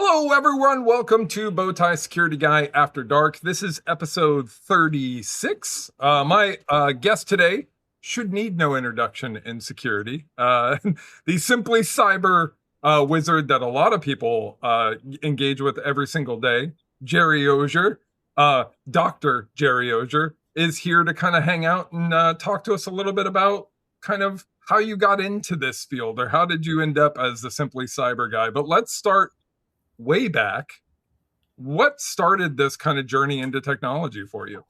Hello, everyone. Welcome to BowTieSecurityGuy After Dark. This is episode 36. My guest today should need no introduction in security. The simply cyber wizard that a lot of people engage with every single day, Gerry Auger, Dr. Gerry Auger, is here to kind of hang out and talk to us a little bit about kind of how you got into this field or how did you end up as the simply cyber guy. But let's start way back. What started this kind of journey into technology for you?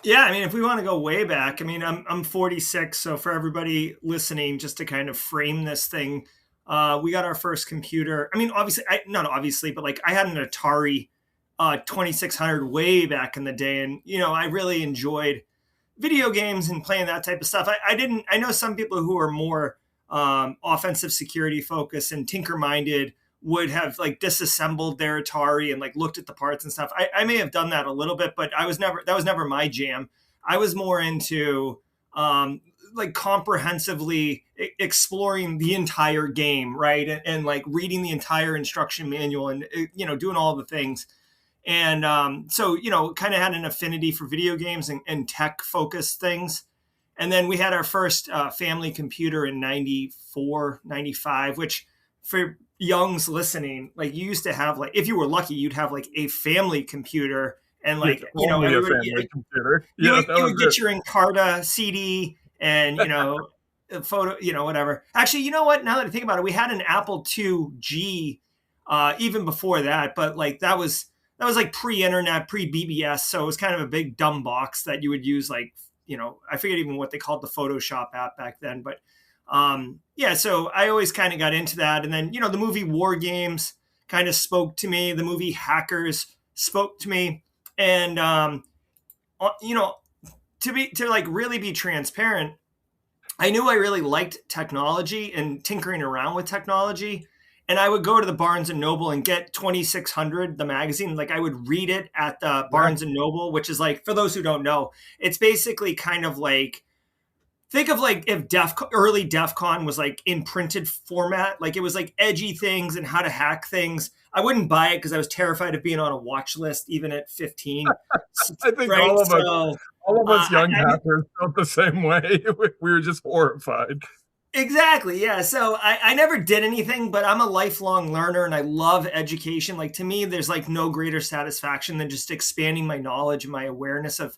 Yeah, I mean, if we want to go way back, I mean, I'm 46, so for everybody listening, just to kind of frame this thing, we got our first computer. I mean, obviously, not obviously, but like I had an Atari 2600 way back in the day, and I really enjoyed video games and playing that type of stuff. I know some people who are more offensive security focused and tinker minded would have like disassembled their Atari and like looked at the parts and stuff. I may have done that a little bit, but that was never my jam. I was more into like comprehensively exploring the entire game, right? And like reading the entire instruction manual and, doing all the things. And so, kind of had an affinity for video games and tech focused things. And then we had our first family computer in 94, 95, which for youngs listening, like you used to have, like, if you were lucky, you'd have like a family computer and like, Family computer. You would get your Encarta CD and, a photo, whatever. Actually, you know what? Now that I think about it, we had an Apple IIg even before that, but like that was like pre-internet, pre-BBS. So it was kind of a big dumb box that you would use, like, I forget even what they called the Photoshop app back then, but yeah, so I always kind of got into that. And then, the movie War Games kind of spoke to me. The movie Hackers spoke to me. And, to like really be transparent, I knew I really liked technology and tinkering around with technology. And I would go to the Barnes and Noble and get 2600, the magazine. Like I would read it at the Barnes and Noble, which is like, for those who don't know, it's basically kind of like, think of like if early DEF CON was like in printed format, like it was like edgy things and how to hack things. I wouldn't buy it because I was terrified of being on a watch list, even at 15. I think right? all of us young hackers felt the same way. We were just horrified. Exactly. Yeah. So I never did anything, but I'm a lifelong learner and I love education. Like to me, there's like no greater satisfaction than just expanding my knowledge and my awareness of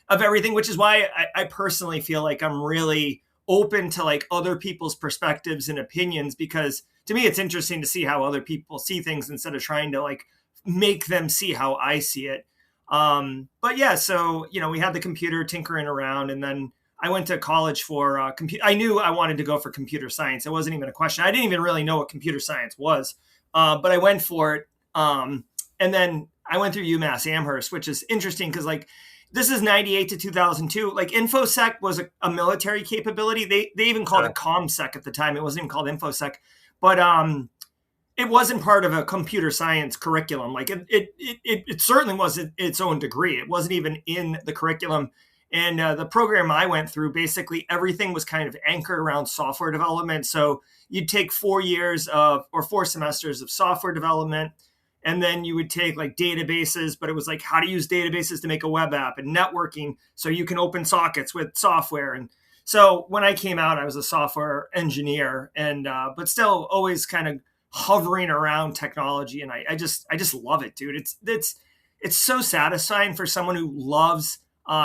everything, which is why I personally feel like I'm really open to like other people's perspectives and opinions, because to me, it's interesting to see how other people see things instead of trying to like make them see how I see it. But yeah, so, we had the computer tinkering around, and then I went to college for I knew I wanted to go for computer science. It wasn't even a question. I didn't even really know what computer science was, but I went for it. And then I went through UMass Amherst, which is interesting because like, this is 98 to 2002. Like InfoSec was a military capability. They even called it ComSec at the time. It wasn't even called InfoSec, but it wasn't part of a computer science curriculum. Like it certainly was its own degree. It wasn't even in the curriculum. And the program I went through, basically everything was kind of anchored around software development. So you'd take 4 semesters of software development. And then you would take like databases, but it was like how to use databases to make a web app, and networking so you can open sockets with software. And so when I came out, I was a software engineer, and but still always kind of hovering around technology. And I just love it, dude. It's so satisfying for someone who loves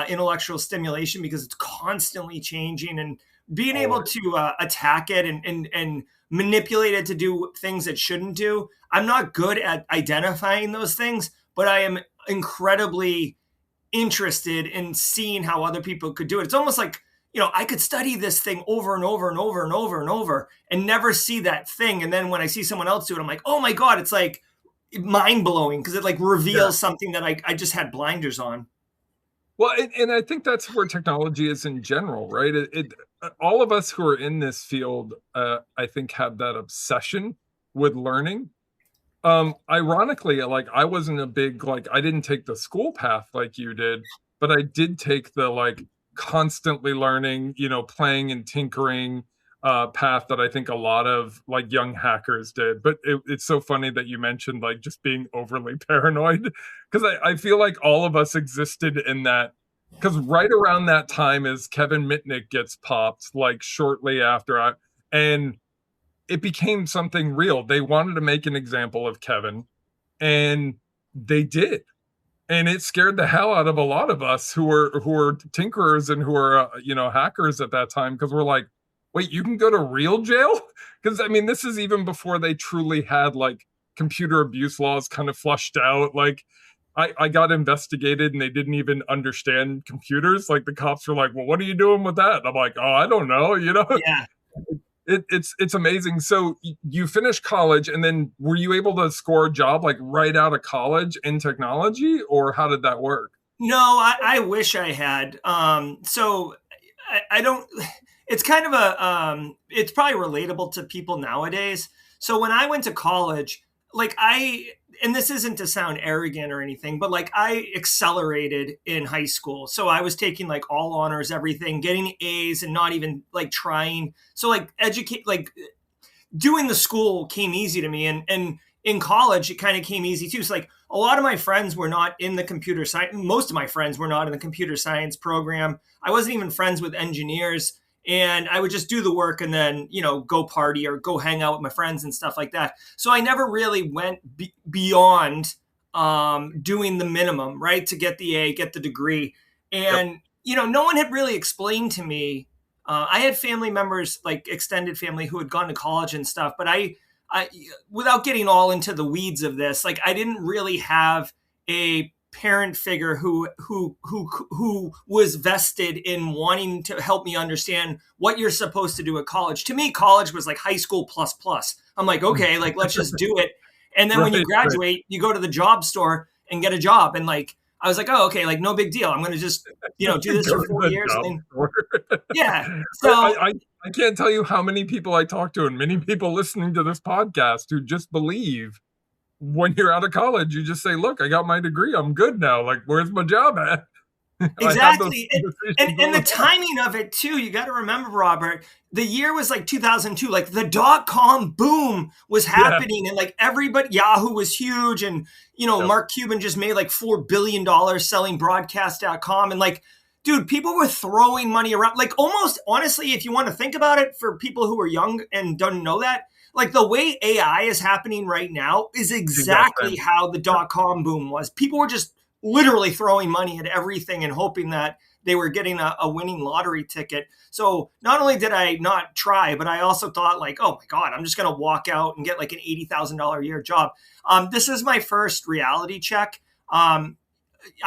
intellectual stimulation, because it's constantly changing, and being able to attack it and manipulate it to do things it shouldn't do. I'm not good at identifying those things, but I am incredibly interested in seeing how other people could do it. It's almost like, I could study this thing over and over and over and over and over and never see that thing. And then when I see someone else do it, I'm like, oh my God, it's like mind blowing, because it like reveals something that I just had blinders on. Well, and I think that's where technology is in general, right? All of us who are in this field, I think, have that obsession with learning. Ironically, like I wasn't a big, like I didn't take the school path like you did, but I did take the like constantly learning, playing and tinkering. path that I think a lot of like young hackers did. But it's so funny that you mentioned like just being overly paranoid, because I feel like all of us existed in that. Because right around that time as Kevin Mitnick gets popped, like shortly after, and it became something real. They wanted to make an example of Kevin, and they did, and it scared the hell out of a lot of us who were tinkerers and who were hackers at that time, because we're like, wait, you can go to real jail? Because I mean, this is even before they truly had like computer abuse laws kind of flushed out. Like I got investigated and they didn't even understand computers. Like the cops were like, well, what are you doing with that? And I'm like, oh, I don't know, Yeah. It's amazing. So you finished college, and then were you able to score a job like right out of college in technology, or how did that work? No, I wish I had. So I don't. It's kind of it's probably relatable to people nowadays. So when I went to college, like and this isn't to sound arrogant or anything, but like I accelerated in high school. So I was taking like all honors, everything, getting A's and not even like trying. So like doing the school came easy to me, and in college it kind of came easy too. So like a lot of my friends were not in the computer science. Most of my friends were not in the computer science program. I wasn't even friends with engineers, and I would just do the work and then go party or go hang out with my friends and stuff like that. So I never really went beyond doing the minimum, right, to get the A, get the degree. Yep. And no one had really explained to me. I had family members, like extended family, who had gone to college and stuff, but I, without getting all into the weeds of this, like I didn't really have a parent figure who was vested in wanting to help me understand what you're supposed to do at college. To me, college was like high school plus plus. I'm like, okay, like let's just do it. And then when you Right, graduate, you go to the job store and get a job. And like I was like, oh, okay, like no big deal. I'm going to just do this Go for to 4 the years. job And store. yeah, I, so I I can't tell you how many people I talk to, and many people listening to this podcast, who just believe when you're out of college, you just say, "Look, I got my degree. I'm good now. Like, where's my job at?" I have those exactly. conversations And all the the time. timing of it too, you got to remember, Robert, the year was like 2002. Like the dot-com boom was Yeah. happening, and like everybody, Yahoo was huge, and Yep. Mark Cuban just made like $4 billion selling broadcast.com. And like, dude, people were throwing money around. Like almost honestly, if you want to think about it, for people who are young and don't know that, like the way AI is happening right now is Exact exactly same. how the dot-com boom was. People were just literally throwing money at everything and hoping that they were getting a winning lottery ticket. So not only did I not try, but I also thought like, oh my God, I'm just going to walk out and get like an $80,000 a year job. This is my first reality check. I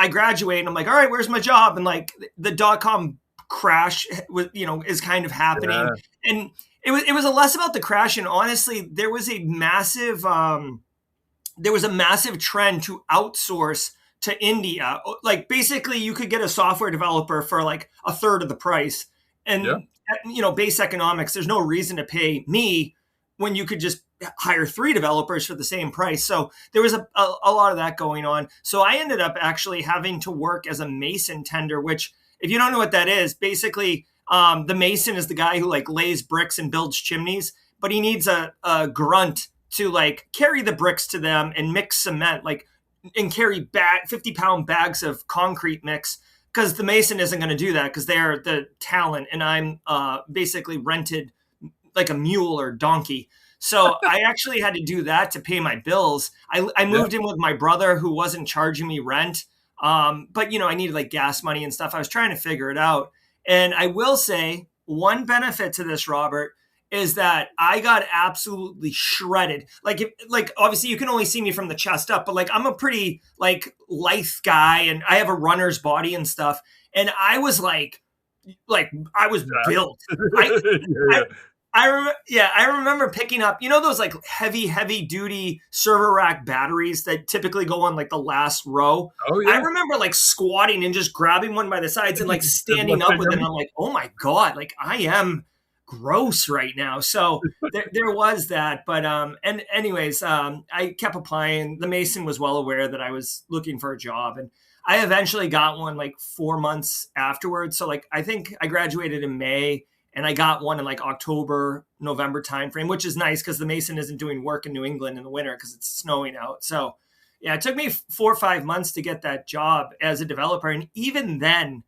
graduate and I'm like, all right, where's my job? And like the dot-com crash was, is kind of happening. Yeah. And it was less about the crash. And honestly, there was a massive trend to outsource to India. Like basically you could get a software developer for like a third of the price. Yeah. And base economics, there's no reason to pay me when you could just hire 3 developers for the same price. So there was a lot of that going on. So I ended up actually having to work as a mason tender, which if you don't know what that is, basically the mason is the guy who like lays bricks and builds chimneys, but he needs a grunt to like carry the bricks to them and mix cement, like, and carry 50-pound bags of concrete mix, because the mason isn't going to do that because they're the talent and I'm basically rented like a mule or donkey. So I actually had to do that to pay my bills. I Yeah. moved in with my brother who wasn't charging me rent. But I needed like gas money and stuff. I was trying to figure it out. And I will say one benefit to this, Robert, is that I got absolutely shredded. Like obviously you can only see me from the chest up, but like I'm a pretty like lithe guy and I have a runner's body and stuff. And I was like I was Yeah. built. I Yeah. I I remember picking up, those like heavy duty server rack batteries that typically go on like the last row. Oh I yeah. remember like squatting and just grabbing one by the sides and like And standing up lifting with it. And them. I'm like, oh my God, like I am gross right now. So there was that. But and anyways, I kept applying. The Mason was well aware that I was looking for a job, and I eventually got one like 4 months afterwards. So like I think I graduated in May, and I got one in like October, November timeframe, which is nice because the Mason isn't doing work in New England in the winter because it's snowing out. So yeah, it took me 4 or 5 months to get that job as a developer. And even then,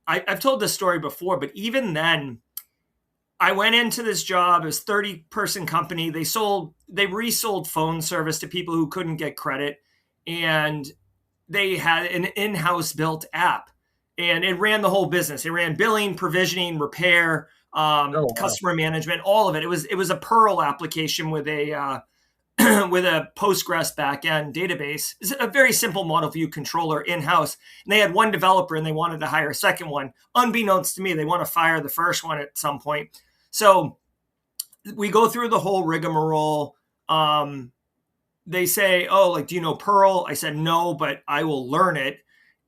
I've told this story before, but even then, I went into this job. It was 30-person company. They resold phone service to people who couldn't get credit. And they had an in-house built app, and it ran the whole business. It ran billing, provisioning, repair, Oh, wow. customer management, all of it. It was a Perl application with a with a Postgres backend database. It's a very simple model view controller in-house. And they had one developer and they wanted to hire a second one. Unbeknownst to me, they want to fire the first one at some point. So we go through the whole rigmarole. They say, oh, like, do you know Perl? I said, no, but I will learn it.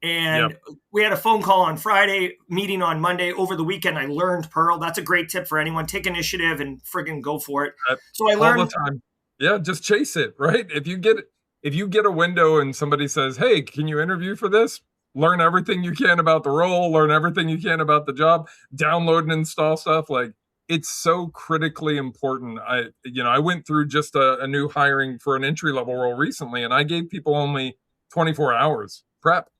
And Yep. we had a phone call on Friday, meeting on Monday. Over the weekend, I learned Perl. That's a great tip for anyone. Take initiative and friggin' go for it. So I All the learned. time. Yeah, just chase it, right? If you get a window and somebody says, "Hey, can you interview for this?" Learn everything you can about the role, learn everything you can about the job, download and install stuff. Like, it's so critically important. I went through just a new hiring for an entry level role recently, and I gave people only 24 hours prep.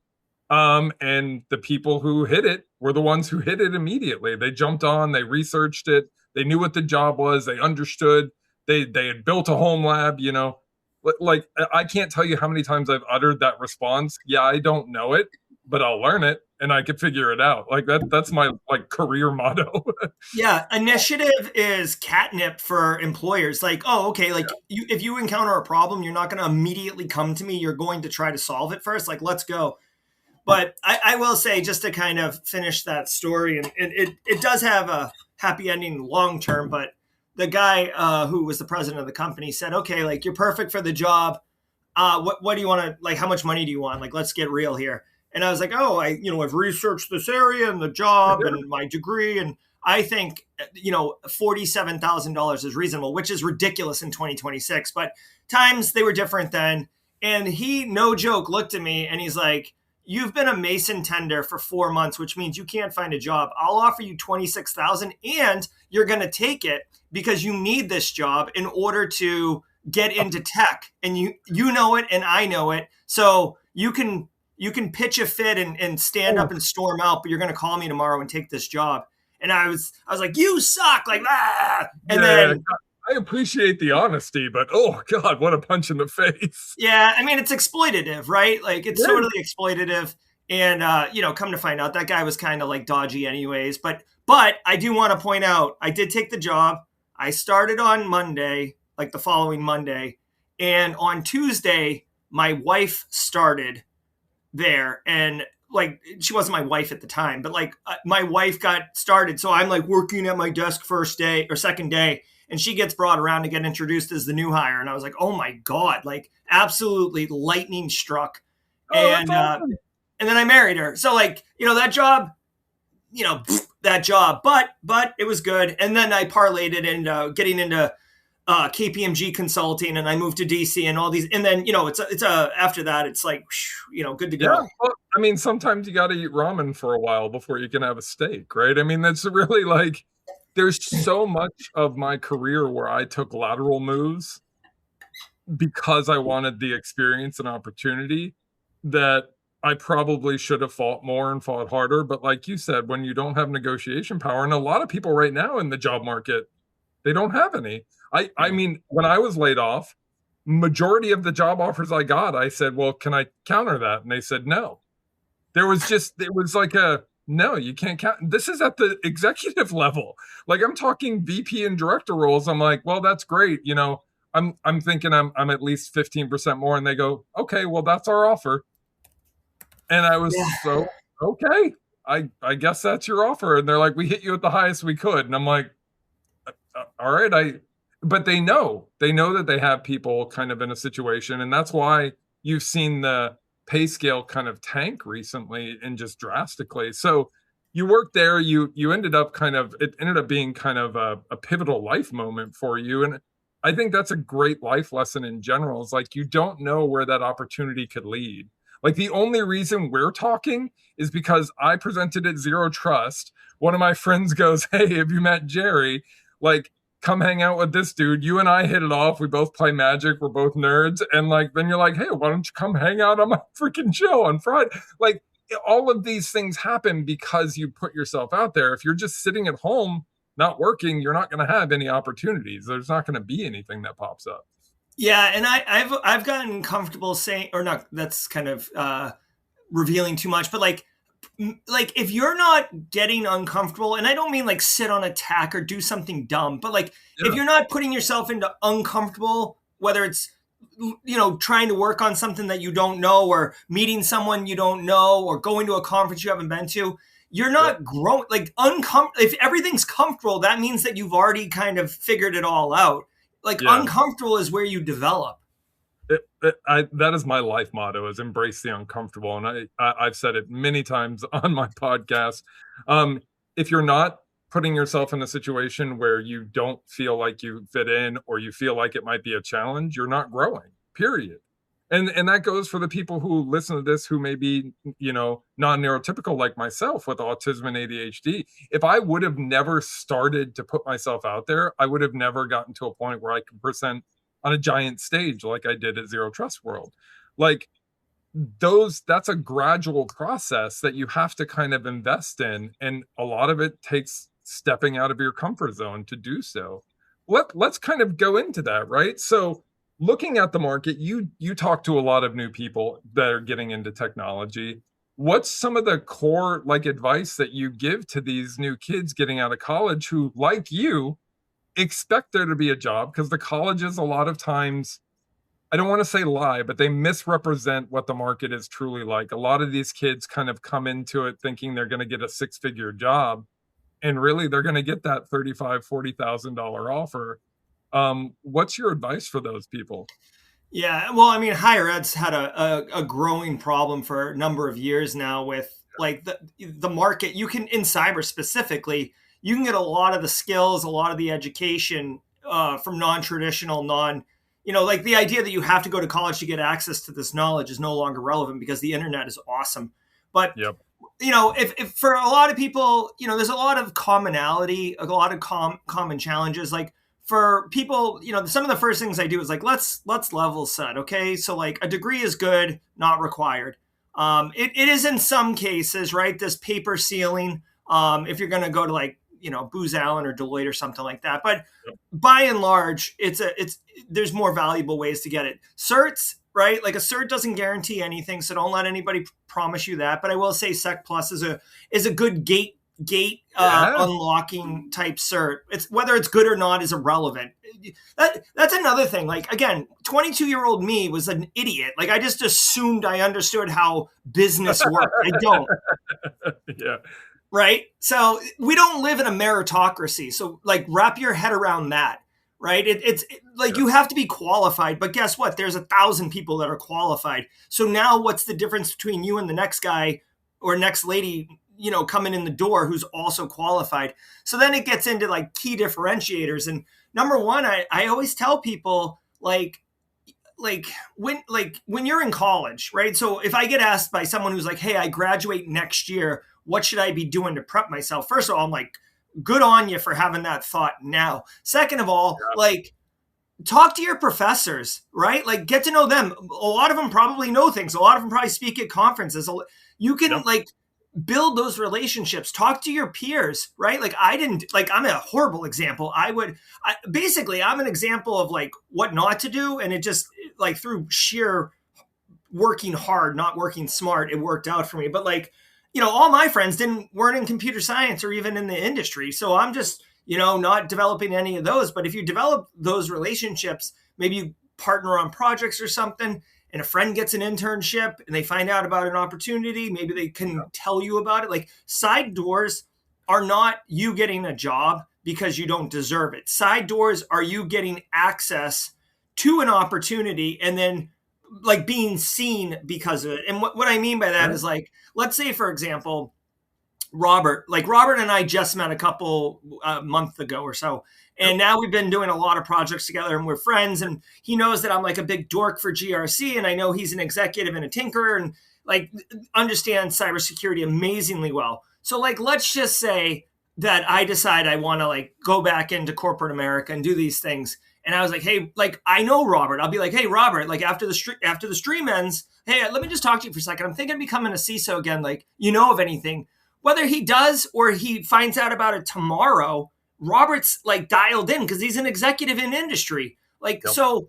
And the people who hit it were the ones who hit it immediately. They jumped on, they researched it, they knew what the job was, they understood, they had built a home lab, Like, I can't tell you how many times I've uttered that response. Yeah, I don't know it, but I'll learn it and I could figure it out. Like, that's my like career motto. Yeah, initiative is catnip for employers. Like, oh, okay, like if you encounter a problem, you're not going to immediately come to me. You're going to try to solve it first. Like, let's go. But I will say, just to kind of finish that story, and it does have a happy ending long term, but the guy who was the president of the company said, okay, like, you're perfect for the job. What do you want to, like, how much money do you want? Like, let's get real here. And I was like, oh, I've researched this area and the job and my degree. And I think, $47,000 is reasonable, which is ridiculous in 2026, but times they were different then. And he, no joke, looked at me and he's like, you've been a Mason tender for 4 months, which means you can't find a job. I'll offer you 26,000 and you're going to take it because you need this job in order to get into tech. And you know it and I know it. So you can pitch a fit and stand up and storm out, but you're going to call me tomorrow and take this job. And I was like, you suck, like, ah. And then I appreciate the honesty, but oh God, what a punch in the face. yeah, I mean, it's exploitative, right? Like, it's totally exploitative. And come to find out, that guy was kind of like dodgy anyways. But I do want to point out, I did take the job. I started on Monday, like the following Monday, and on Tuesday, my wife started there. And like, she wasn't my wife at the time, but like, my wife got started. So I'm like working at my desk first day or second day, and she gets brought around to get introduced as the new hire. And I was like, oh my God, like, absolutely lightning struck. Oh, And, that's awesome. and then I married her. So like, that job, that job, but it was good. And then I parlayed it into getting into KPMG consulting, and I moved to DC and all these. And then, it's after that, it's like, good to go. Yeah, well, I mean, sometimes you got to eat ramen for a while before you can have a steak, right? I mean, that's really like, there's so much of my career where I took lateral moves because I wanted the experience and opportunity that I probably should have fought more and fought harder. But like you said, when you don't have negotiation power, and a lot of people right now in the job market, they don't have any. I mean, when I was laid off, majority of the job offers I got, I said, well, can I counter that? And they said, no. It was like no, you can't count. This is at the executive level. Like, I'm talking VP and director roles. I'm like, well, that's great. I'm thinking I'm at least 15% more. And they go, okay, well, that's our offer. And I was so, okay, I guess that's your offer. And they're like, we hit you at the highest we could. And I'm like, all right, but they know that they have people kind of in a situation. And that's why you've seen the pay scale kind of tank recently and just drastically. So you worked there, you ended up it ended up being kind of a pivotal life moment for you. And I think that's a great life lesson in general. Is like, you don't know where that opportunity could lead. Like the only reason we're talking is because I presented at Zero Trust. One of my friends goes, "Hey, have you met Gerry? Like, come hang out with this dude. You and I hit it off. We both play Magic. We're both nerds." And like, then you're like, "Hey, why don't you come hang out on my freaking show on Friday?" Like, all of these things happen because you put yourself out there. If you're just sitting at home, not working, you're not going to have any opportunities. There's not going to be anything that pops up. Yeah, and I've gotten comfortable saying, or not. That's kind of revealing too much, but like if you're not getting uncomfortable, and I don't mean like sit on a tack or do something dumb, but like if you're not putting yourself into uncomfortable, whether it's trying to work on something that you don't know, or meeting someone you don't know, or going to a conference you haven't been to, you're not growing. Like if everything's comfortable, that means that you've already kind of figured it all out. Like uncomfortable is where you develop. That is my life motto, is embrace the uncomfortable. And I've said it many times on my podcast. If you're not putting yourself in a situation where you don't feel like you fit in, or you feel like it might be a challenge, you're not growing, period. And that goes for the people who listen to this who may be, non-neurotypical like myself with autism and ADHD. If I would have never started to put myself out there, I would have never gotten to a point where I could present on a giant stage like I did at Zero Trust World. Like that's a gradual process that you have to kind of invest in. And a lot of it takes stepping out of your comfort zone to do so. Let's kind of go into that, right? So looking at the market, you talk to a lot of new people that are getting into technology. What's some of the core advice that you give to these new kids getting out of college who, like you, expect there to be a job? Because the colleges a lot of times, I don't want to say lie, but they misrepresent what the market is truly like. A lot of these kids kind of come into it thinking they're going to get a six-figure job, and really they're going to get that $35,000, $40,000 offer. What's your advice for those people? Yeah, well, I mean, higher ed's had a growing problem for a number of years now with like the market. You can, in cyber specifically, you can get a lot of the skills, a lot of the education from non-traditional, like the idea that you have to go to college to get access to this knowledge is no longer relevant because the internet is awesome. But if for a lot of people, there's a lot of commonality, a lot of common challenges. Like for people, some of the first things I do is like, let's level set. Okay. So like a degree is good, not required. It is in some cases, right? This paper ceiling, if you're going to go to Booz Allen or Deloitte or something like that. But by and large, there's more valuable ways to get it. Certs, right? Like a cert doesn't guarantee anything. So don't let anybody promise you that. But I will say Sec Plus is a good gate unlocking type cert. It's whether it's good or not is irrelevant. That's another thing. Like again, 22-year-old me was an idiot. Like I just assumed I understood how business worked. I don't. Yeah. Right. So we don't live in a meritocracy. So like wrap your head around that. Right. It's you have to be qualified. But guess what? There's 1,000 people that are qualified. So now what's the difference between you and the next guy or next lady, coming in the door who's also qualified? So then it gets into like key differentiators. And number one, I always tell people when you're in college, right? So if I get asked by someone who's like, hey, I graduate next year, what should I be doing to prep myself? First of all, I'm like, good on you for having that thought now. Second of all, talk to your professors, right? Like get to know them. A lot of them probably know things. A lot of them probably speak at conferences. You can build those relationships, talk to your peers, right? Like I'm a horrible example. I'm an example of like what not to do. And it just through sheer working hard, not working smart, it worked out for me. But all my friends weren't in computer science or even in the industry. So I'm just, not developing any of those. But if you develop those relationships, maybe you partner on projects or something, and a friend gets an internship and they find out about an opportunity, maybe they can tell you about it. Like side doors are not you getting a job because you don't deserve it. Side doors are you getting access to an opportunity and then being seen because of it. And what I mean by that is let's say, for example, Robert and I just met a couple month ago or so. And now we've been doing a lot of projects together and we're friends. And he knows that I'm like a big dork for GRC. And I know he's an executive and a tinkerer. like understand cybersecurity amazingly well. So like, let's just say that I decide I want to like go back into corporate America and do these things. And I was like, hey, like I know Robert. I'll be like, hey, Robert, like after the stream ends, hey, let me just talk to you for a second. I'm thinking of becoming a CISO again. Like, you know of anything? Whether he does or he finds out about it tomorrow, Robert's like dialed in because he's an executive in industry. Like, Yep. so,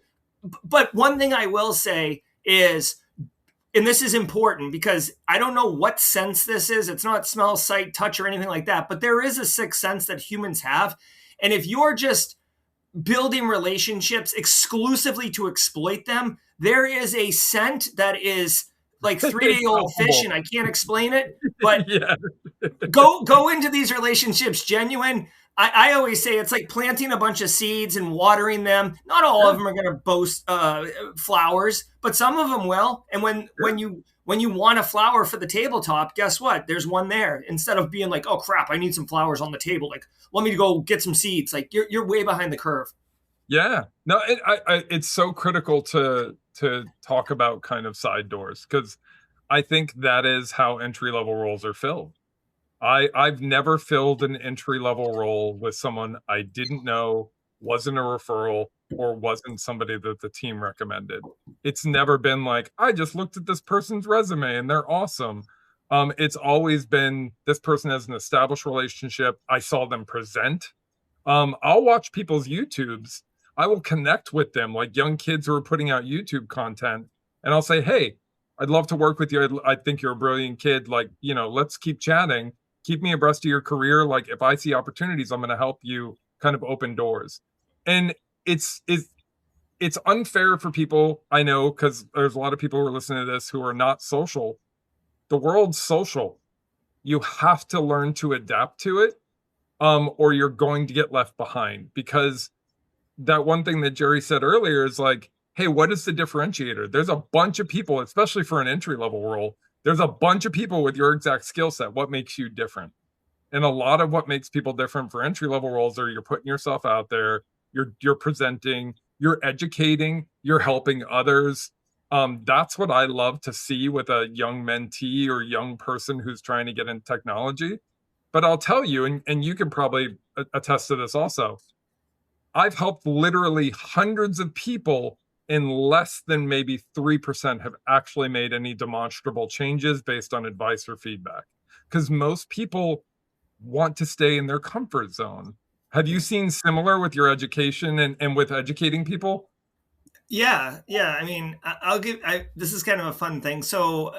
but one thing I will say is, and this is important because I don't know what sense this is. It's not smell, sight, touch, or anything like that, but there is a sixth sense that humans have. And if you're just building relationships exclusively to exploit them, there is a scent that is like 3-day-old fish, and I can't explain it. But Yeah. go into these relationships genuine. I always say it's like planting a bunch of seeds and watering them. Not all of them are going to boast flowers, but some of them will. And when you want a flower for the tabletop, guess what? There's one there. Instead of being like, oh crap, I need some flowers on the table. Like, let me go get some seeds. Like you're way behind the curve. Yeah. No, it's so critical to talk about kind of side doors, because I think that is how entry level roles are filled. I've never filled an entry level role with someone I didn't know, wasn't a referral, or wasn't somebody that the team recommended. It's never been like, I just looked at this person's resume and they're awesome. It's always been, this person has an established relationship. I saw them present. I'll watch people's YouTubes. I will connect with them, like young kids who are putting out YouTube content, and I'll say, hey, I'd love to work with you. I think you're a brilliant kid. Like, let's keep chatting. Keep me abreast of your career. Like, if I see opportunities, I'm going to help you kind of open doors. And it's unfair for people, I know, because there's a lot of people who are listening to this who are not social. The world's social. You have to learn to adapt to it, or you're going to get left behind. Because that one thing that Gerry said earlier is like, hey, what is the differentiator? There's a bunch of people, especially for an entry level role, there's a bunch of people with your exact skill set. What makes you different? And a lot of what makes people different for entry level roles are you're putting yourself out there, you're presenting, you're educating, you're helping others. That's what I love to see with a young mentee or young person who's trying to get into technology. But I'll tell you, and you can probably attest to this also, I've helped literally hundreds of people, and less than maybe 3% have actually made any demonstrable changes based on advice or feedback. Because most people want to stay in their comfort zone. Have you seen similar with your education and with educating people? Yeah. I mean, this is kind of a fun thing. So,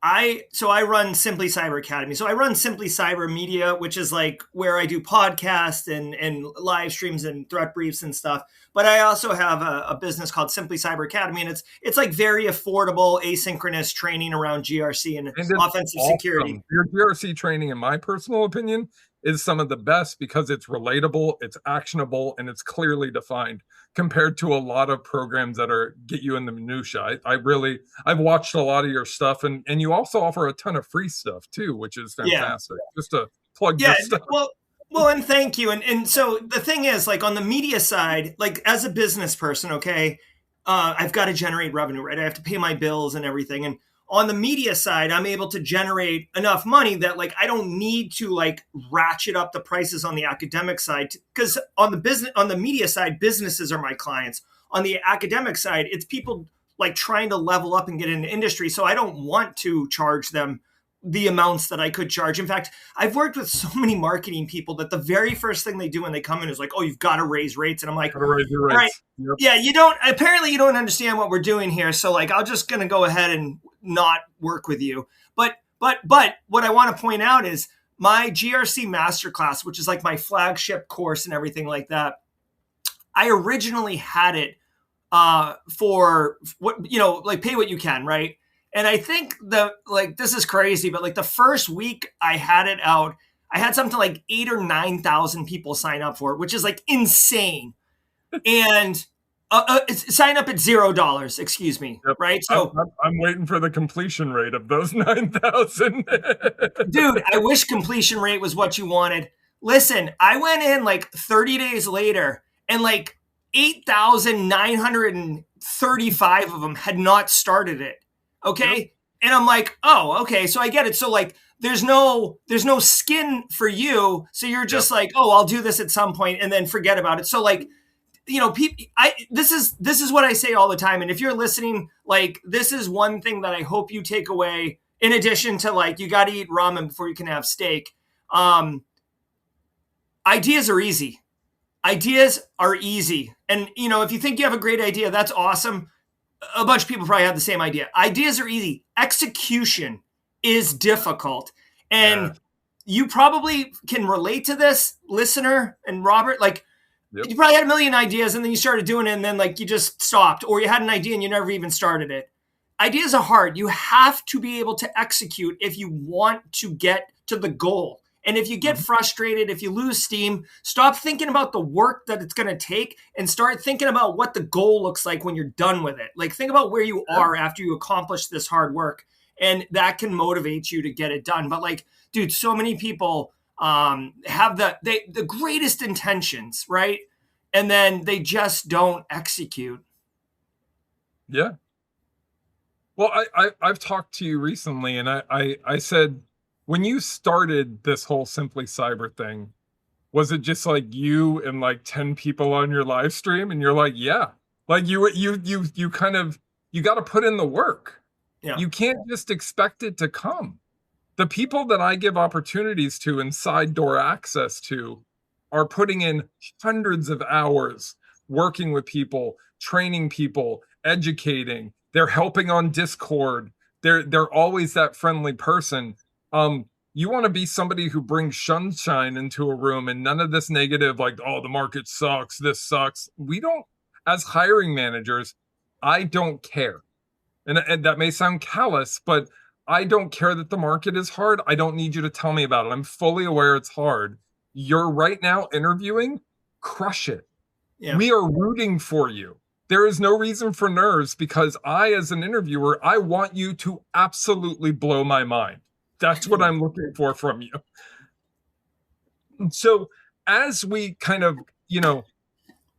I run Simply Cyber Academy. So I run Simply Cyber Media, which is like where I do podcasts and live streams and threat briefs and stuff. But I also have a business called Simply Cyber Academy, and it's like very affordable asynchronous training around GRC and offensive security. Your GRC training, in my personal opinion, is some of the best because it's relatable, it's actionable, and it's clearly defined compared to a lot of programs that get you in the minutia. I've watched a lot of your stuff, and you also offer a ton of free stuff too, which is fantastic. Yeah. Just to plug your stuff. Well, and thank you. And so the thing is, like on the media side, like as a business person, okay, I've got to generate revenue, right? I have to pay my bills and everything. And on the media side, I'm able to generate enough money that like I don't need to like ratchet up the prices on the academic side, because on the media side, businesses are my clients. On the academic side, it's people like trying to level up and get into industry. So I don't want to charge them the amounts that I could charge. In fact, I've worked with so many marketing people that the very first thing they do when they come in is like, oh, you've got to raise rates. And I'm like, raise your rates. Right, yep. Yeah, apparently you don't understand what we're doing here. So like, I'm just going to go ahead and not work with you. But what I want to point out is my GRC masterclass, which is like my flagship course and everything like that. I originally had it for what, like pay what you can, right? And I think this is crazy, but like the first week I had it out, I had something like 8,000 or 9,000 people sign up for it, which is like insane. And sign up at $0, excuse me. Yep. Right. So I'm waiting for the completion rate of those 9,000. Dude, I wish completion rate was what you wanted. Listen, I went in like 30 days later and like 8,935 of them had not started it. Okay. Yep. And I'm like, oh, okay. So I get it. So like, there's no skin for you. So you're Yep. just like, oh, I'll do this at some point and then forget about it. So like, people, this is what I say all the time. And if you're listening, like, this is one thing that I hope you take away, in addition to like, you got to eat ramen before you can have steak. Ideas are easy. Ideas are easy. And, if you think you have a great idea, that's awesome. A bunch of people probably have the same idea. Ideas are easy. Execution is difficult. Yeah. And you probably can relate to this, listener and Robert. Like, Yep. you probably had a million ideas and then you started doing it and then like you just stopped, or you had an idea and you never even started it. Ideas are hard. You have to be able to execute if you want to get to the goal. And if you get frustrated, if you lose steam, stop thinking about the work that it's going to take and start thinking about what the goal looks like when you're done with it. Like, think about where you are after you accomplish this hard work, and that can motivate you to get it done. But like, dude, so many people have the greatest intentions, right? And then they just don't execute. Yeah. Well, I've talked to you recently, and I said, when you started this whole Simply Cyber thing, was it just like you and like 10 people on your live stream? And you're like, yeah, like you kind of, you got to put in the work. Yeah. You can't just expect it to come. The people that I give opportunities to and side door access to are putting in hundreds of hours working with people, training people, educating. They're helping on Discord. They're always that friendly person. You want to be somebody who brings sunshine into a room and none of this negative, like, oh, the market sucks, this sucks. We don't, as hiring managers, I don't care. And that may sound callous, but I don't care that the market is hard. I don't need you to tell me about it. I'm fully aware it's hard. You're right now interviewing, crush it. Yeah. We are rooting for you. There is no reason for nerves, because I, as an interviewer, I want you to absolutely blow my mind. That's what I'm looking for from you. So as we kind of,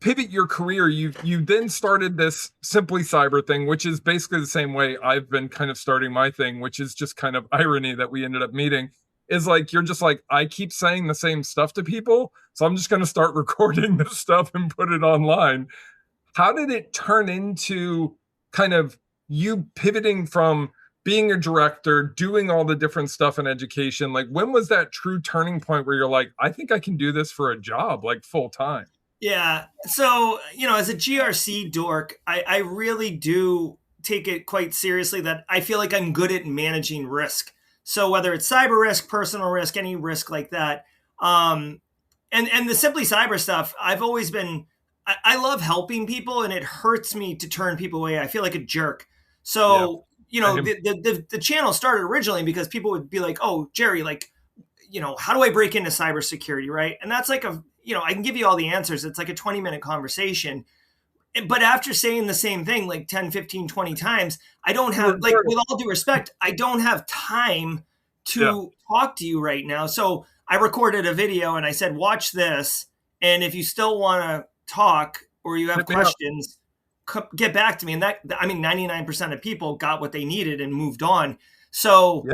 pivot your career, you then started this Simply Cyber thing, which is basically the same way I've been kind of starting my thing, which is just kind of irony that we ended up meeting. Is like, you're just like, I keep saying the same stuff to people, so I'm just going to start recording this stuff and put it online. How did it turn into kind of you pivoting from being a director, doing all the different stuff in education? Like, when was that true turning point where you're like, I think I can do this for a job, like full time? Yeah. So, as a GRC dork, I really do take it quite seriously that I feel like I'm good at managing risk. So whether it's cyber risk, personal risk, any risk like that, and the Simply Cyber stuff, I've always been, I love helping people, and it hurts me to turn people away. I feel like a jerk. So, the channel started originally because people would be like, oh, Gerry, like, how do I break into cybersecurity, right? And that's like I can give you all the answers. It's like a 20-minute conversation. But after saying the same thing like 10, 15, 20 times, I don't have, like, with all due respect, I don't have time to talk to you right now. So I recorded a video and I said, watch this. And if you still want to talk or you have questions, get back to me. And 99% of people got what they needed and moved on. So,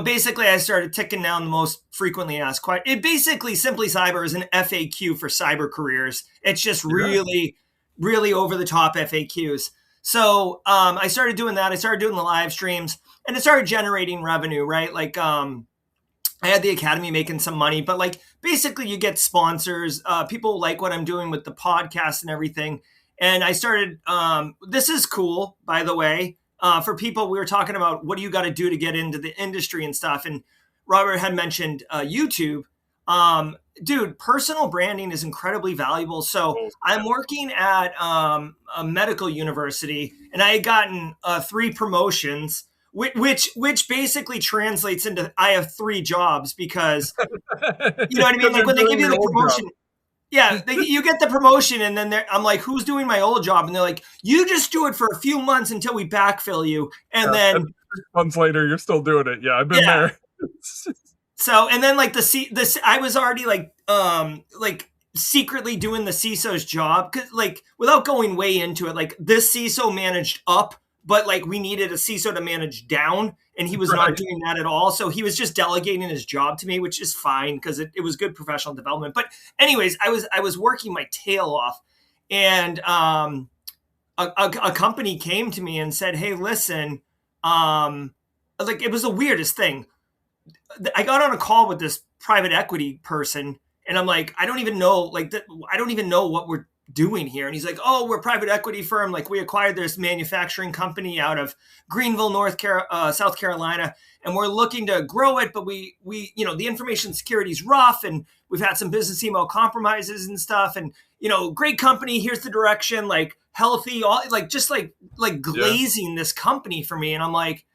basically I started ticking down the most frequently asked questions. It basically, Simply Cyber is an FAQ for cyber careers. It's just really, really over the top FAQs. So I started doing that. I started doing the live streams and it started generating revenue, right? Like I had the academy making some money, but like basically you get sponsors. People like what I'm doing with the podcast and everything. And I started, this is cool, by the way. For people, we were talking about what do you got to do to get into the industry and stuff. And Robert had mentioned YouTube. Dude, personal branding is incredibly valuable. So I'm working at a medical university, and I had gotten 3 promotions, which basically translates into I have 3 jobs because, you know what I mean? Like when they give you the promotion. Yeah, you get the promotion, and then I'm like, "Who's doing my old job?" And they're like, "You just do it for a few months until we backfill you." And then and 6 months later, you're still doing it. Yeah, I've been there. So, and then like I was already like secretly doing the CISO's job, because like without going way into it, like this CISO managed up but like we needed a CISO to manage down, and he was not Right. doing that at all. So he was just delegating his job to me, which is fine because it was good professional development. But anyways, I was working my tail off, and a company came to me and said, "Hey, listen, like it was the weirdest thing. I got on a call with this private equity person, and I'm like, I don't even know, I don't even know what we're doing here." And he's like, "Oh, we're a private equity firm. Like we acquired this manufacturing company out of Greenville, South Carolina, and we're looking to grow it, but we, the information security is rough, and we've had some business email compromises and stuff, and great company. Here's the direction, like healthy, all like Yeah. glazing this company for me." And I'm like,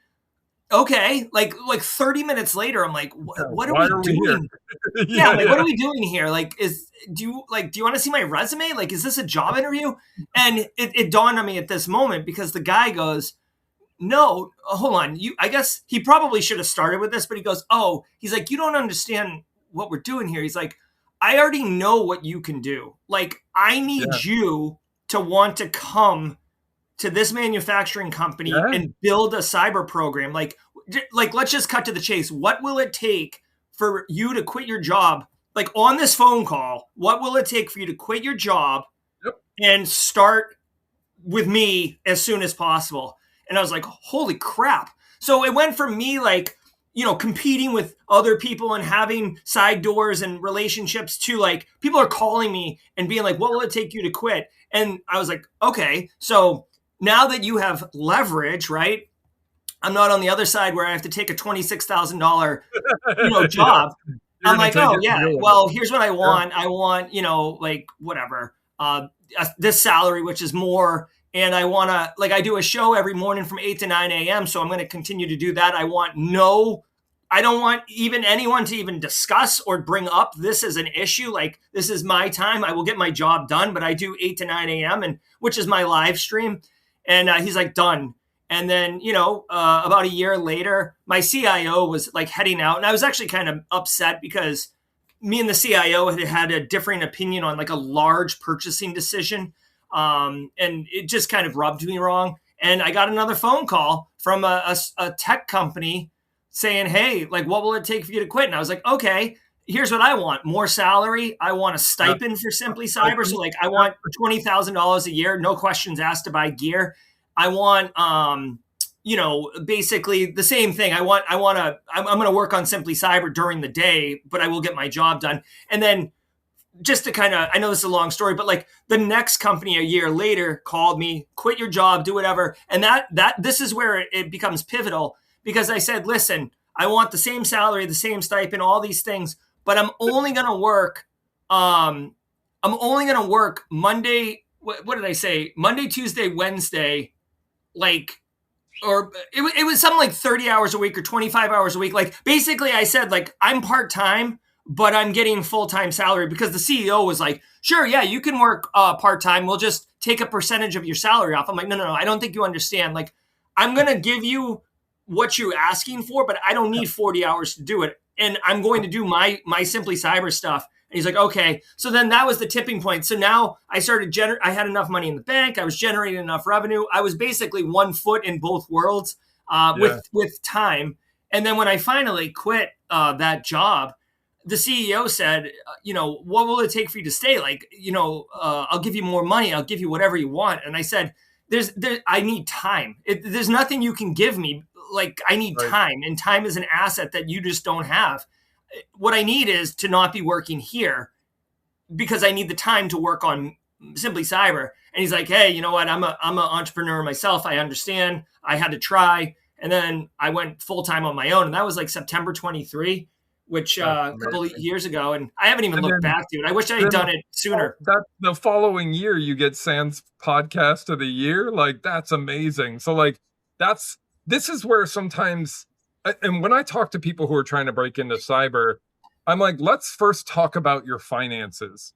okay, like 30 minutes later, I'm like, what are Why we are we here? doing? Yeah, Yeah, like what yeah, are we doing here? Like, do you want to see my resume? Like, is this a job interview? And it dawned on me at this moment because the guy goes, "No, hold on. I guess he probably should have started with this, but he goes, oh, he's like, you don't understand what we're doing here." He's like, "I already know what you can do. Like, I need yeah, you to want to come to this manufacturing company yeah. and build a cyber program. Like let's just cut to the chase. What will it take for you to quit your job? Like on this phone call, what will it take for you to quit your job Yep. and start with me as soon as possible?" And I was like, holy crap. So it went from me like, competing with other people and having side doors and relationships to like people are calling me and being like, "What will it take you to quit?" And I was like, okay, so now that you have leverage, right? I'm not on the other side where I have to take a $26,000, Yeah. job. You're I'm gonna like, take oh it and yeah, go with it. well, here's what I Yeah. want. I want, like whatever, this salary, which is more. And I want to, like, I do a show every morning from 8 to 9 a.m. So I'm going to continue to do that. I don't want even anyone to even discuss or bring up this as an issue. Like, this is my time. I will get my job done, but I do 8 to 9 a.m., and which is my live stream. And he's like, done. And then, about a year later, my CIO was like heading out. And I was actually kind of upset because me and the CIO had a differing opinion on like a large purchasing decision. And it just kind of rubbed me wrong. And I got another phone call from a tech company saying, "Hey, like, what will it take for you to quit?" And I was like, okay, here's what I want: more salary. I want a Yeah. stipend for Simply I Cyber. So think like, I want $20,000 a year, no questions asked, to buy gear. I want, basically the same thing. I'm going to work on Simply Cyber during the day, but I will get my job done. And then just to kind of, I know this is a long story, but like the next company a year later called me, "Quit your job, do whatever." And this is where it becomes pivotal, because I said, "Listen, I want the same salary, the same stipend, all these things, but I'm only going to work Monday. What did I say? Monday, Tuesday, Wednesday, like, or it was something like 30 hours a week or 25 hours a week." Like, basically I said, like, I'm part-time, but I'm getting full-time salary, because the CEO was like, "Sure, yeah, you can work part-time. We'll just take a percentage of your salary off." I'm like, no, I don't think you understand. Like, I'm going to give you what you're asking for, but I don't need 40 hours to do it. And I'm going to do my Simply Cyber stuff. And he's like, okay. So then that was the tipping point. So now I started, I had enough money in the bank. I was generating enough revenue. I was basically one foot in both worlds Yeah. with time. And then when I finally quit that job, the CEO said, "What will it take for you to stay? Like, I'll give you more money. I'll give you whatever you want." And I said, I need time. There's nothing you can give me. Like, I need Right. time, and time is an asset that you just don't have. What I need is to not be working here, because I need the time to work on Simply Cyber. And he's like, "Hey, you know what? I'm an entrepreneur myself. I understand. I had to try." And then I went full time on my own, and that was like September 23, which That's a couple of amazing. years ago. And I haven't even And looked then back to it. I wish I had then done it sooner. that the following year you get Sans podcast of the year. Like, that's amazing. So like that's this is where sometimes, and when I talk to people who are trying to break into cyber, I'm like, let's first talk about your finances.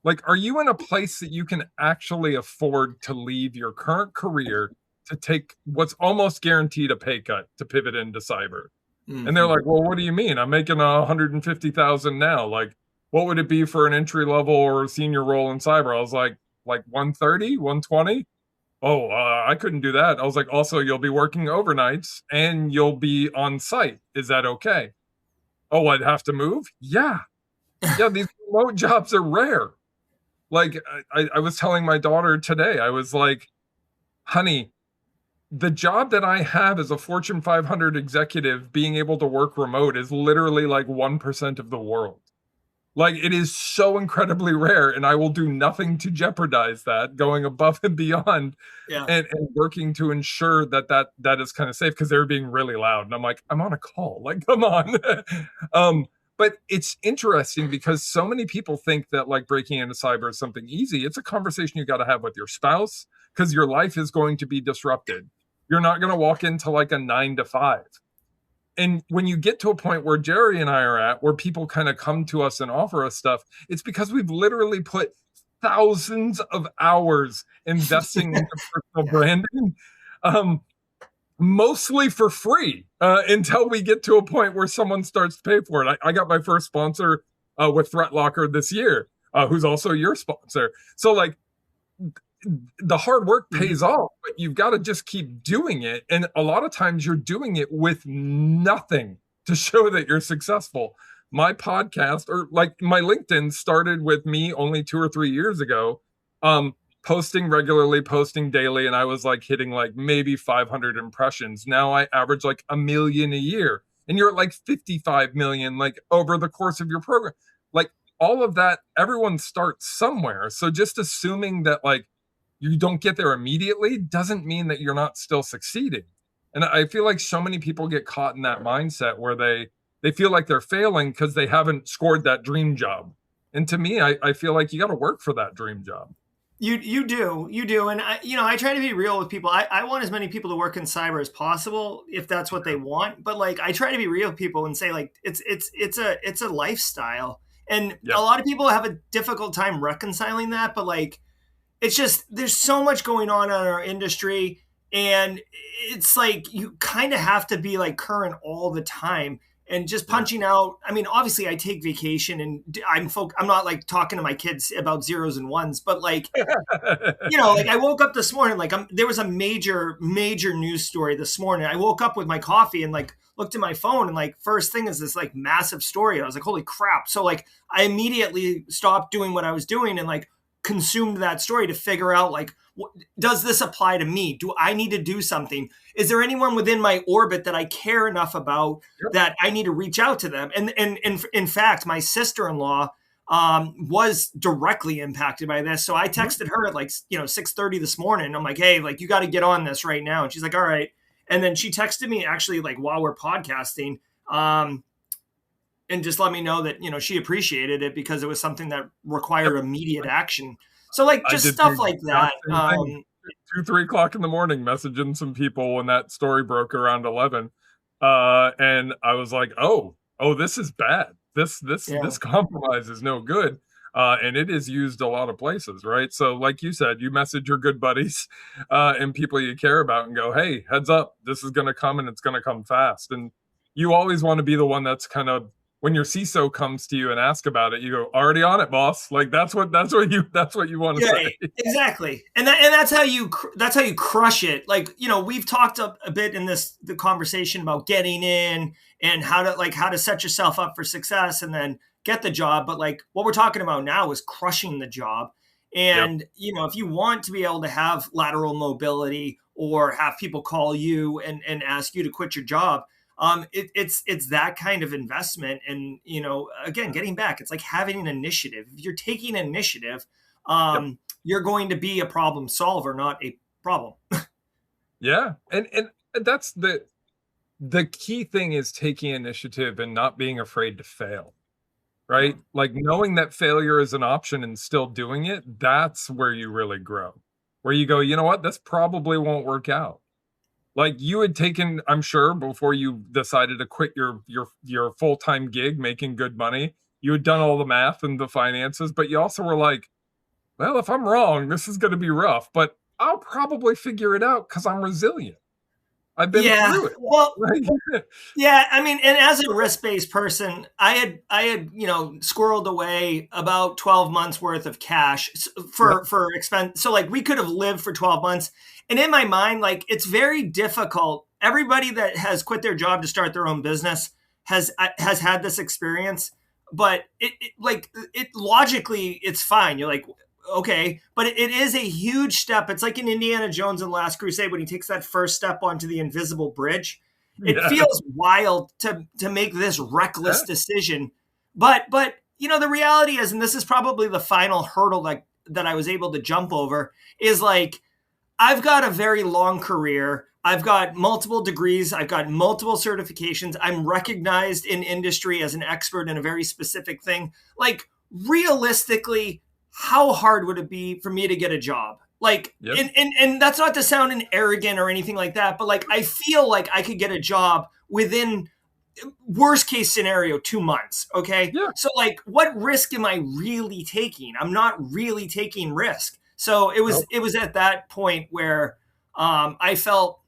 Like, are you in a place that you can actually afford to leave your current career to take what's almost guaranteed a pay cut to pivot into cyber? And they're Mm-hmm. like, "Well, what do you mean? I'm making 150,000 now. Like, what would it be for an entry level or senior role in cyber?" I was like 130, 120. Oh, I couldn't do that. I was like, also, you'll be working overnights and you'll be on site. Is that okay? Oh, I'd have to move? Yeah. Yeah, these remote jobs are rare. Like, I was telling my daughter today, I was like, honey, the job that I have as a Fortune 500 executive, being able to work remote is literally like 1% of the world. Like, it is so incredibly rare, and I will do nothing to jeopardize that, going above and beyond Yeah. and working to ensure that is kind of safe, because they were being really loud. And I'm like, I'm on a call. Like, come on. But it's interesting because so many people think that like breaking into cyber is something easy. It's a conversation you got to have with your spouse, because your life is going to be disrupted. You're not going to walk into like a 9 to 5. And when you get to a point where Gerry and I are at, where people kind of come to us and offer us stuff, it's because we've literally put thousands of hours investing into personal branding, um, mostly for free, until we get to a point where someone starts to pay for it. I got my first sponsor with ThreatLocker this year, who's also your sponsor. So like, the hard work pays off, but you've got to just keep doing it. And a lot of times you're doing it with nothing to show that you're successful. My podcast, or like my LinkedIn, started with me only 2 or 3 years ago, posting regularly, posting daily. And I was like hitting like maybe 500 impressions. Now I average like 1 million a year, and you're at like 55 million, like over the course of your program. Like, all of that, everyone starts somewhere. So just assuming that like you don't get there immediately doesn't mean that you're not still succeeding. And I feel like so many people get caught in that mindset where they feel like they're failing because they haven't scored that dream job. And to me, I feel like you got to work for that dream job. You do, and I try to be real with people. I want as many people to work in cyber as possible if that's what they want. But like, I try to be real with people and say like it's a lifestyle, and Yep. a lot of people have a difficult time reconciling that. But like, it's just there's so much going on in our industry, and it's like you kind of have to be like current all the time and just punching out. I mean, obviously I take vacation, and I'm not like talking to my kids about zeros and ones, but like, like I woke up this morning, like there was a major news story this morning. I woke up with my coffee and like looked at my phone, and like first thing is this like massive story. I was like, holy crap. So like I immediately stopped doing what I was doing and like consumed that story to figure out like, does this apply to me? Do I need to do something? Is there anyone within my orbit that I care enough about that I need to reach out to them? And in fact, my sister-in-law was directly impacted by this. So I texted her at like 6:30 this morning. I'm like, hey, like you got to get on this right now. And she's like, all right. And then she texted me actually like while we're podcasting, and just let me know that she appreciated it because it was something that required immediate action. So like just stuff like that. 2-3 o'clock in the morning, messaging some people when that story broke around 11, and I was like, oh, this is bad. This compromise is no good, and it is used a lot of places, right? So like you said, you message your good buddies and people you care about and go, hey, heads up, this is going to come, and it's going to come fast. And you always want to be the one that's kind of, when your CISO comes to you and ask about it, you go, already on it, boss. Like that's what you want to say. Exactly. And that's how you crush it. Like, we've talked a bit in the conversation about getting in and how to set yourself up for success and then get the job. But like what we're talking about now is crushing the job. And, if you want to be able to have lateral mobility or have people call you and ask you to quit your job, it's that kind of investment. And again, getting back, it's like having an initiative. If you're taking initiative, you're going to be a problem solver, not a problem. Yeah, and that's the key thing, is taking initiative and not being afraid to fail, right? Like knowing that failure is an option and still doing it. That's where you really grow, where you go, you know what, this probably won't work out. Like you had taken, I'm sure, before you decided to quit your full-time gig making good money, you had done all the math and the finances, but you also were like, well, if I'm wrong, this is going to be rough, but I'll probably figure it out because I'm resilient. I've been Yeah. through it. Well, Like, yeah, I mean, and as a risk-based person, I had, squirreled away about 12 months worth of cash yeah, for expense. So like we could have lived for 12 months. And in my mind, like it's very difficult. Everybody that has quit their job to start their own business has had this experience, but it logically it's fine. You're like, okay, but it is a huge step. It's like in Indiana Jones and Last Crusade when he takes that first step onto the invisible bridge. It yeah, feels wild to make this yeah, reckless decision, but the reality is, and this is probably the final hurdle that I was able to jump over, is like I've got a very long career. I've got multiple degrees. I've got multiple certifications. I'm recognized in industry as an expert in a very specific thing. Like, realistically, how hard would it be for me to get a job? Like, yep, and that's not to sound arrogant or anything like that, but like, I feel like I could get a job within worst case scenario 2 months. Okay. yeah. So like what risk am I really taking? I'm not really taking risk. So it was Nope. it was at that point where I felt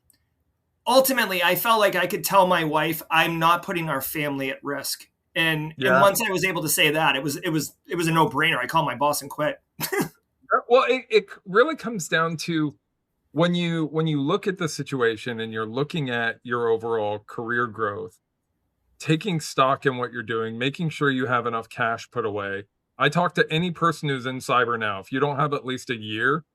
ultimately I felt like I could tell my wife I'm not putting our family at risk. And Yeah. once I was able to say that, it was a no-brainer. I called my boss and quit. Well, it really comes down to when you look at the situation and you're looking at your overall career growth, taking stock in what you're doing, making sure you have enough cash put away. I talk to any person who's in cyber now. If you don't have at least a year,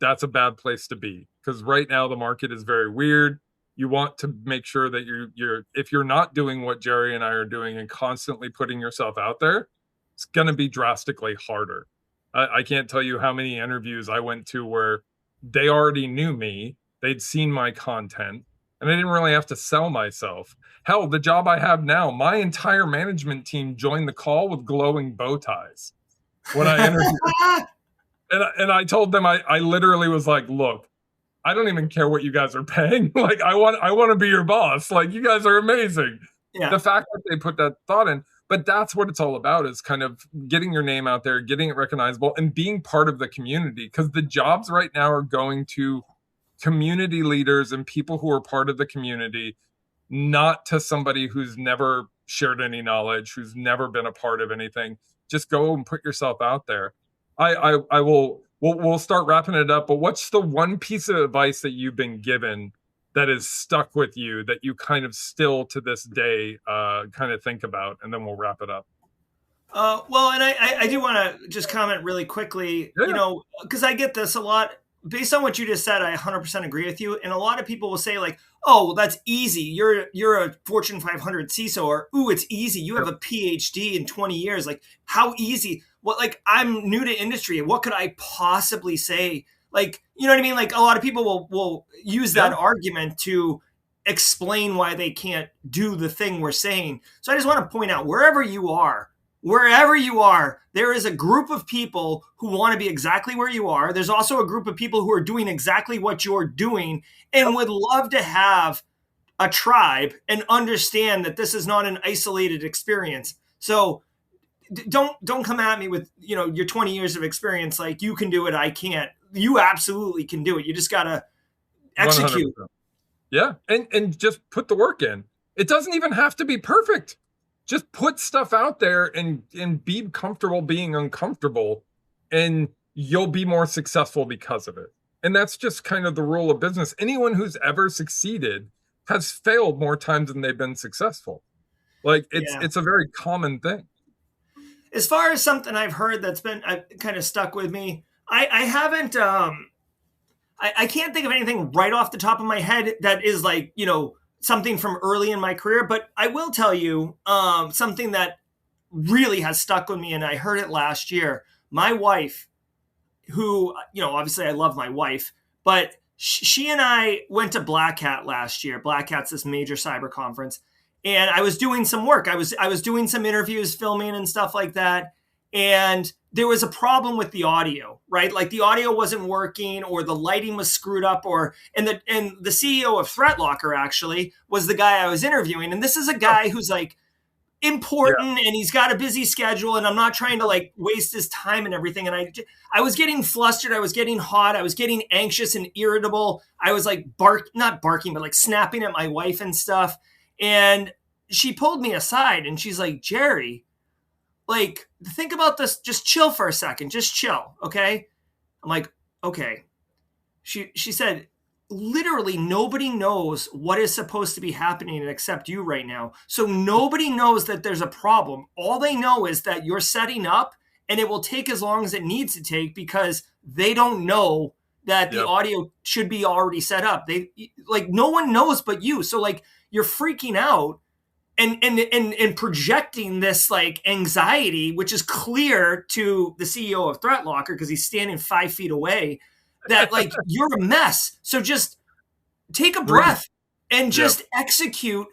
that's a bad place to be because right now the market is very weird. You want to make sure that you're if you're not doing what Gerry and I are doing and constantly putting yourself out there, it's going to be drastically harder. I can't tell you how many interviews I went to where they already knew me, they'd seen my content, and I didn't really have to sell myself. Hell, the job I have now, my entire management team joined the call with glowing bow ties when I interviewed. And I told them I literally was like, look, I don't even care what you guys are paying. Like I want to be your boss. Like you guys are amazing. Yeah. The fact that they put that thought in, but that's what it's all about is kind of getting your name out there, getting it recognizable and being part of the community because the jobs right now are going to community leaders and people who are part of the community, not to somebody who's never shared any knowledge, who's never been a part of anything. Just go and put yourself out there. I will we'll start wrapping it up, but what's the one piece of advice that you've been given that is stuck with you that you kind of still to this day kind of think about, and then we'll wrap it up. Well, and I do want to just comment really quickly, Yeah, because I get this a lot. Based on what you just said, I 100% agree with you. And a lot of people will say like, "Oh, well, that's easy. You're a Fortune 500 CISO," or "Ooh, it's easy. You have yep, a PhD in 20 years. Like, how easy?" Well, like I'm new to industry. What could I possibly say? Like, you know what I mean? Like a lot of people will use yeah, that argument to explain why they can't do the thing we're saying. So I just want to point out wherever you are, there is a group of people who want to be exactly where you are. There's also a group of people who are doing exactly what you're doing and would love to have a tribe and understand that this is not an isolated experience. So don't come at me with, your 20 years of experience like you can do it, I can't. You absolutely can do it. You just got to 100%. execute. Yeah, and just put the work in. It doesn't even have to be perfect. Just put stuff out there and be comfortable being uncomfortable, and you'll be more successful because of it. And that's just kind of the rule of business. Anyone who's ever succeeded has failed more times than they've been successful. Like Yeah. it's a very common thing. As far as something I've heard that's been kind of stuck with me, I haven't I can't think of anything right off the top of my head that is like, something from early in my career, but I will tell you something that really has stuck with me. And I heard it last year. My wife, who, obviously I love my wife, but she and I went to Black Hat last year. Black Hat's this major cyber conference. And I was doing some work. I was doing some interviews, filming and stuff like that. And there was a problem with the audio, right? Like the audio wasn't working or the lighting was screwed up and the CEO of ThreatLocker actually was the guy I was interviewing. And this is a guy who's like Yeah. important and he's got a busy schedule and I'm not trying to like waste his time and everything. And I was getting flustered. I was getting hot. I was getting anxious and irritable. I was like not barking, but like snapping at my wife and stuff. And she pulled me aside and she's like, Gerry, like, think about this. Just chill for a second. Just chill. Okay. I'm like, okay. She said, literally nobody knows what is supposed to be happening except you right now. So nobody knows that there's a problem. All they know is that you're setting up and it will take as long as it needs to take because they don't know that the audio should be already set up. They like no one knows but you. So like you're freaking out and projecting this like anxiety, which is clear to the CEO of Threat Locker because he's standing 5 feet away, that like you're a mess. So just take a breath and just execute.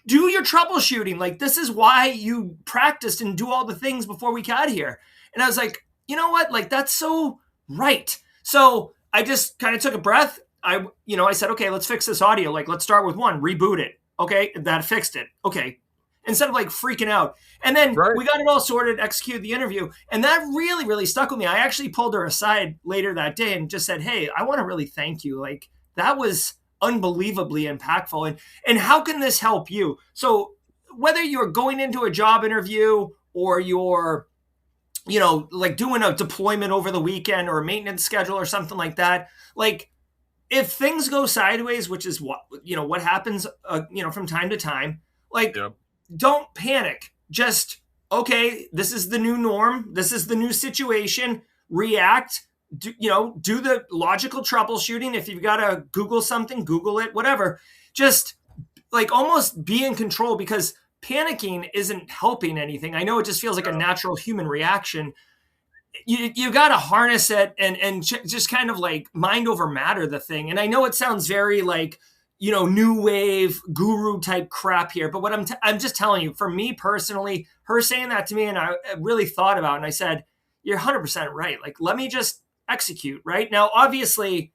Do your troubleshooting. Like this is why you practiced and do all the things before we got here. And I was like, you know what? Like that's so right. So I just kind of took a breath. I said, okay, let's fix this audio. Like let's start with one, reboot it. Okay, that fixed it. Okay. Instead of like freaking out. And then we got it all sorted, executed the interview. And that really, really stuck with me. I actually pulled her aside later that day and just said, hey, I want to really thank you. Like that was unbelievably impactful. And how can this help you? So whether you're going into a job interview or you're, like doing a deployment over the weekend or a maintenance schedule or something like that, like if things go sideways, which is what happens, from time to time, like don't panic. Just, okay, this is the new norm. This is the new situation. React, do the logical troubleshooting. If you've got to Google something, Google it, whatever. Just like almost be in control because panicking isn't helping anything. I know it just feels like a natural human reaction. You got to harness it and just kind of like mind over matter the thing. And I know it sounds very like, new wave guru type crap here, but what I'm just telling you, for me personally, her saying that to me and I really thought about it and I said, you're 100% right. Like, let me just execute right now. Obviously,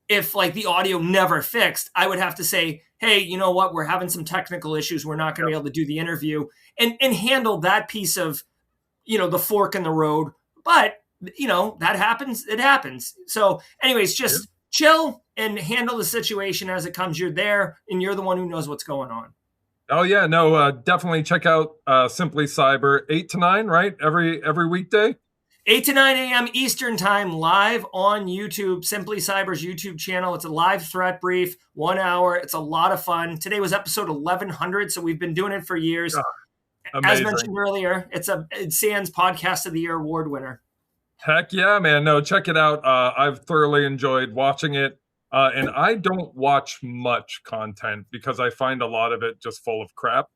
if like the audio never fixed, I would have to say, hey, you know what? We're having some technical issues. We're not going to be able to do the interview and handle that piece of, the fork in the road. But, that happens. It happens. So anyways, just chill and handle the situation as it comes. You're there and you're the one who knows what's going on. Oh yeah, no, definitely check out Simply Cyber 8 to 9, right? Every weekday. 8 to 9 a.m. Eastern time, live on YouTube, Simply Cyber's YouTube channel. It's a live threat brief, 1 hour. It's a lot of fun. Today was episode 1100, so we've been doing it for years. As mentioned earlier, it's SANS Podcast of the Year award winner. Heck yeah, man. No, check it out. I've thoroughly enjoyed watching it. And I don't watch much content because I find a lot of it just full of crap.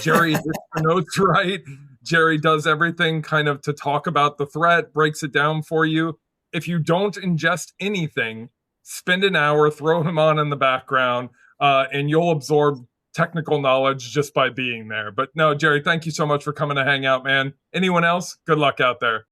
Gerry hits the notes right. Gerry does everything kind of to talk about the threat, breaks it down for you. If you don't ingest anything, spend an hour, throw him on in the background, and you'll absorb technical knowledge just by being there. But no, Gerry, thank you so much for coming to hang out, man. Anyone else? Good luck out there.